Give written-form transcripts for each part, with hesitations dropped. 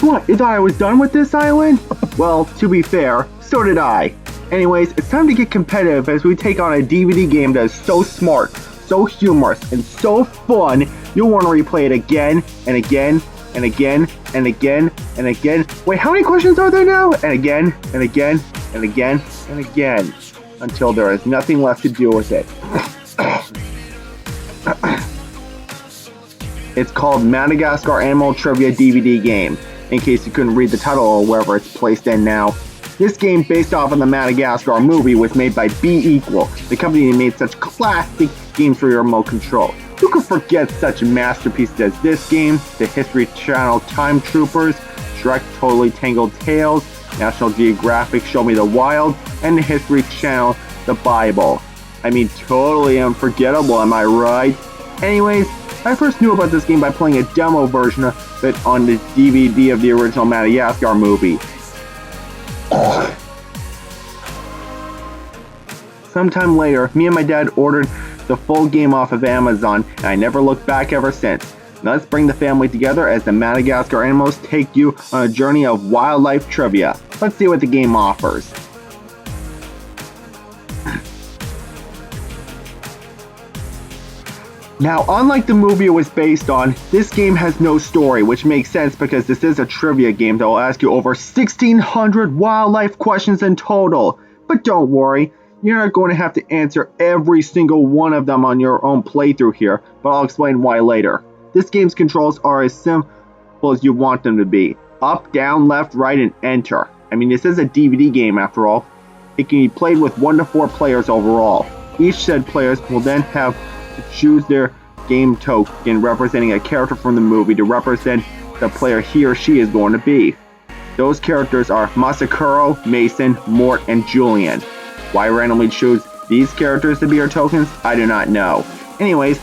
What, you thought I was done with this island? Well, to be fair, so did I. Anyways, it's time to get competitive as we take on a DVD game that is so smart, so humorous, and so fun, you'll want to replay it again, and again, and again, and again, and again. Wait, how many questions are there now? And again, and again, and again, and again, until there is nothing left to do with it. It's called Madagascar Animal Trivia DVD Game, in case you couldn't read the title or wherever it's placed in now. This game, based off of the Madagascar movie, was made by Be Equal, the company that made such classic games for your remote control. Who could forget such masterpieces as this game, the History Channel Time Troopers, Shrek Totally Tangled Tales, National Geographic Show Me the Wild, and the History Channel The Bible. I mean, totally unforgettable, am I right? Anyways, I first knew about this game by playing a demo version of it on the DVD of the original Madagascar movie. Sometime later, me and my dad ordered the full game off of Amazon, and I never looked back ever since. Now let's bring the family together as the Madagascar animals take you on a journey of wildlife trivia. Let's see what the game offers. Now, unlike the movie it was based on, this game has no story, which makes sense because this is a trivia game that will ask you over 1,600 wildlife questions in total. But don't worry, you're not going to have to answer every single one of them on your own playthrough here, but I'll explain why later. This game's controls are as simple as you want them to be. Up, down, left, right, and enter. I mean, this is a DVD game after all. It can be played with 1 to 4 players overall. Each said players will then have to choose their game token representing a character from the movie to represent the player he or she is going to be. Those characters are Masakuro, Mason, Mort, and Julian. Why randomly choose these characters to be your tokens, I do not know. Anyways,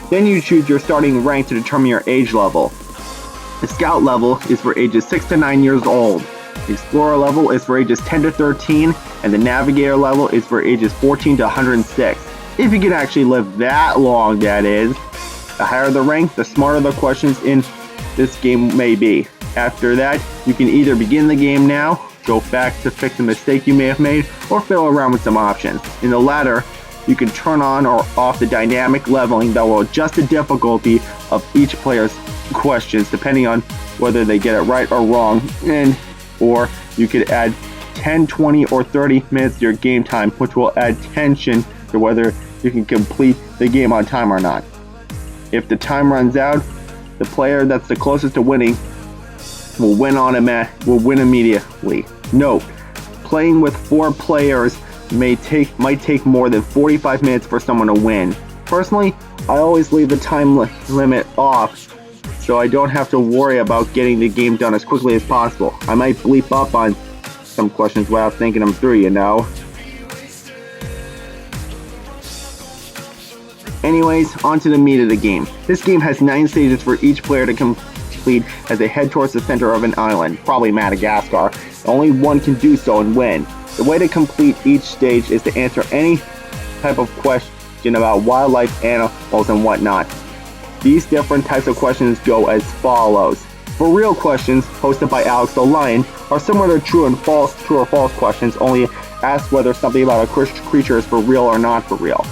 then you choose your starting rank to determine your age level. The Scout level is for ages 6 to 9 years old. The Explorer level is for ages 10 to 13, and the Navigator level is for ages 14 to 106. If you can actually live that long, that is. The higher the rank, the smarter the questions in this game may be. After that, you can either begin the game now, go back to fix a mistake you may have made, or fiddle around with some options. In the latter, you can turn on or off the dynamic leveling that will adjust the difficulty of each player's questions depending on whether they get it right or wrong, or you could add 10, 20, or 30 minutes to your game time, which will add tension to whether you can complete the game on time or not. If the time runs out, the player that's the closest to winning will win immediately. Note, playing with 4 players might take more than 45 minutes for someone to win. Personally, I always leave the time limit off so I don't have to worry about getting the game done as quickly as possible. I might bleep up on some questions without thinking them through, you know. Anyways, on to the meat of the game. This game has 9 stages for each player to complete as they head towards the center of an island, probably Madagascar. Only one can do so and win. The way to complete each stage is to answer any type of question about wildlife, animals, and whatnot. These different types of questions go as follows. For real questions, hosted by Alex the Lion, are similar to true or false questions, only ask whether something about a creature is for real or not for real.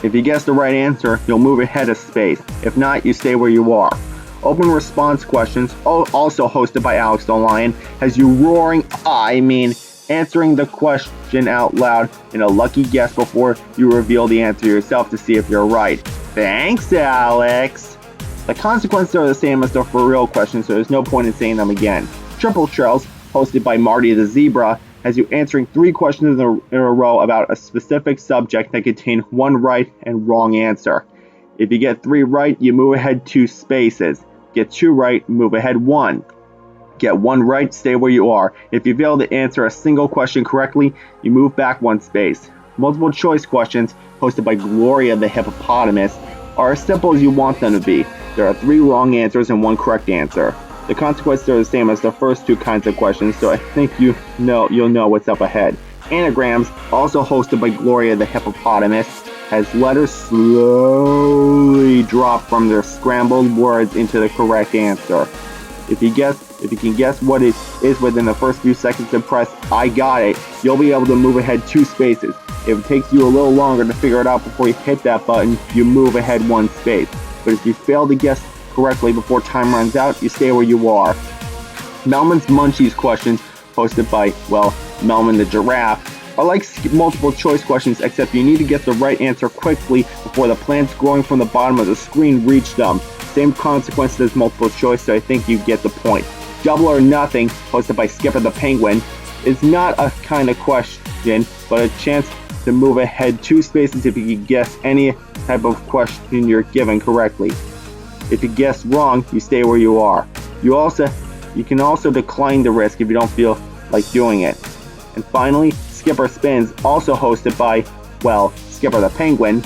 If you guess the right answer, you'll move ahead a space. If not, you stay where you are. Open response questions, also hosted by Alex the Lion, has you answering the question out loud in a lucky guess before you reveal the answer yourself to see if you're right. Thanks, Alex! The consequences are the same as the for real questions, so there's no point in saying them again. Triple Trails, hosted by Marty the Zebra, has you answering 3 questions in a row about a specific subject that contain 1 right and wrong answer. If you get 3 right, you move ahead 2 spaces. Get 2 right, move ahead 1. Get 1 right, stay where you are. If you fail to answer a single question correctly, you move back 1 space. Multiple choice questions, hosted by Gloria the Hippopotamus, are as simple as you want them to be. There are 3 wrong answers and 1 correct answer. The consequences are the same as the first 2 kinds of questions, so I think you'll know what's up ahead. Anagrams, also hosted by Gloria the Hippopotamus, as letters slowly drop from their scrambled words into the correct answer. If you can guess what it is within the first few seconds and press I got it, you'll be able to move ahead 2 spaces. If it takes you a little longer to figure it out before you hit that button, you move ahead 1 space. But if you fail to guess correctly before time runs out, you stay where you are. Melman's Munchies questions, hosted by, well, Melman the Giraffe, are like multiple choice questions, except you need to get the right answer quickly before the plants growing from the bottom of the screen reach them. Same consequences as multiple choice, so I think you get the point. Double or Nothing, hosted by Skipper the Penguin, is not a kind of question, but a chance to move ahead 2 spaces if you can guess any type of question you're given correctly. If you guess wrong, you stay where you are. You can also decline the risk if you don't feel like doing it. And finally, Skipper Spins, also hosted by, well, Skipper the Penguin,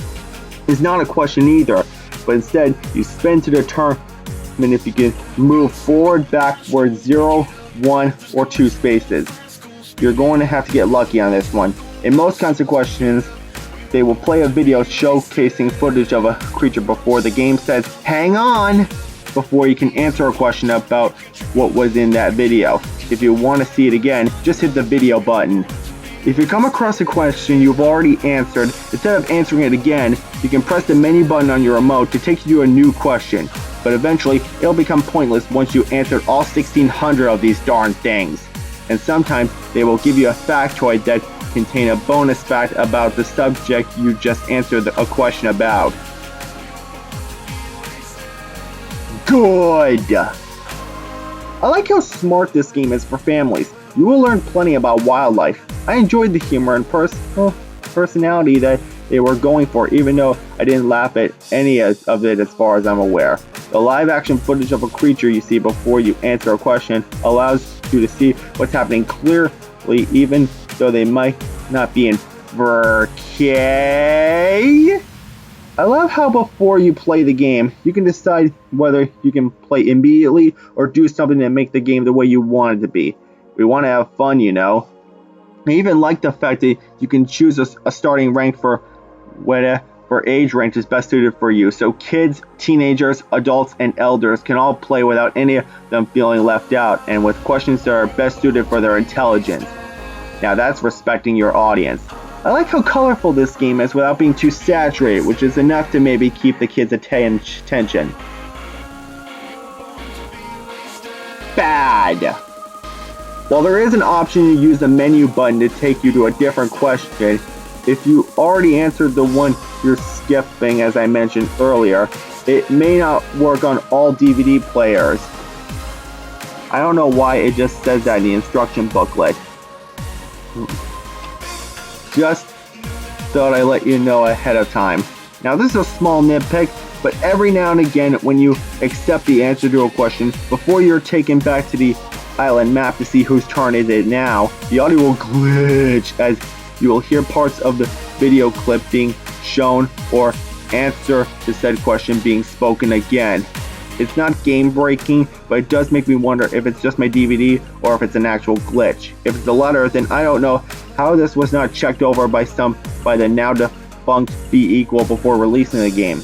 is not a question either, but instead you spin to determine if you can move forward, backward, 0, 1, or 2 spaces. You're going to have to get lucky on this one. In most kinds of questions, they will play a video showcasing footage of a creature before the game says, hang on, before you can answer a question about what was in that video. If you want to see it again, just hit the video button. If you come across a question you've already answered, instead of answering it again, you can press the menu button on your remote to take you to a new question. But eventually, it'll become pointless once you answered all 1,600 of these darn things. And sometimes they will give you a factoid that contain a bonus fact about the subject you just answered a question about. Good! I like how smart this game is for families. You will learn plenty about wildlife. I enjoyed the humor and personality that they were going for, even though I didn't laugh at any of it as far as I'm aware. The live action footage of a creature you see before you answer a question allows you to see what's happening clearly, even though they might not be in 4K. I love how before you play the game, you can decide whether you can play immediately or do something to make the game the way you want it to be. We want to have fun, you know. I even like the fact that you can choose a starting rank for whatever age range is best suited for you. So kids, teenagers, adults, and elders can all play without any of them feeling left out, and with questions that are best suited for their intelligence. Now that's respecting your audience. I like how colorful this game is without being too saturated, which is enough to maybe keep the kids' attention. Bad. While there is an option to use the menu button to take you to a different question, if you already answered the one you're skipping, as I mentioned earlier, it may not work on all DVD players. I don't know why it just says that in the instruction booklet. Just thought I'd let you know ahead of time. Now this is a small nitpick, but every now and again when you accept the answer to a question, before you're taken back to the island map to see whose turn is it now, the audio will glitch as you will hear parts of the video clip being shown or answer to said question being spoken again. It's not game breaking, but it does make me wonder if it's just my DVD or if it's an actual glitch. If it's the latter, then I don't know how this was not checked over by the now defunct Be Equal before releasing the game.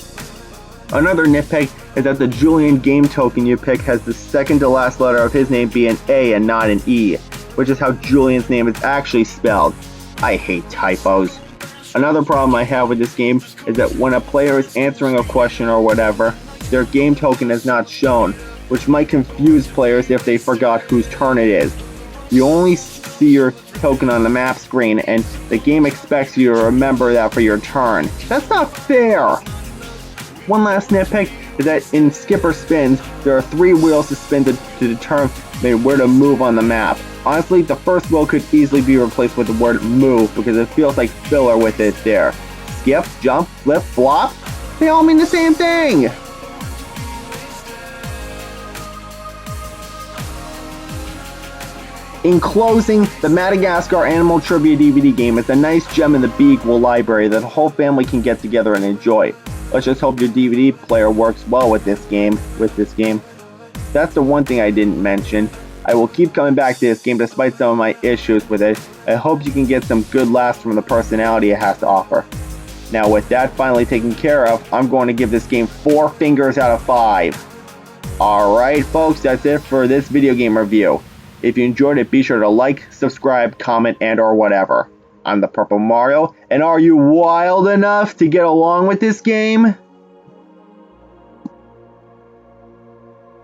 Another nitpick is that the Julian game token you pick has the second to last letter of his name be an A and not an E, which is how Julian's name is actually spelled. I hate typos. Another problem I have with this game is that when a player is answering a question or whatever, their game token is not shown, which might confuse players if they forgot whose turn it is. You only see your token on the map screen, and the game expects you to remember that for your turn. That's not fair! One last nitpick is that in Skipper Spins, there are 3 wheels to spin to determine where to move on the map. Honestly, the first wheel could easily be replaced with the word move because it feels like filler with it there. Skip, jump, flip, flop, they all mean the same thing! In closing, the Madagascar Animal Trivia DVD game is a nice gem in the Be Equal library that the whole family can get together and enjoy. Let's just hope your DVD player works well with this game. That's the one thing I didn't mention. I will keep coming back to this game despite some of my issues with it. I hope you can get some good laughs from the personality it has to offer. Now with that finally taken care of, I'm going to give this game 4 fingers out of 5. Alright folks, that's it for this video game review. If you enjoyed it, be sure to like, subscribe, comment, and or whatever. I'm the Purple Mario, and are you wild enough to get along with this game?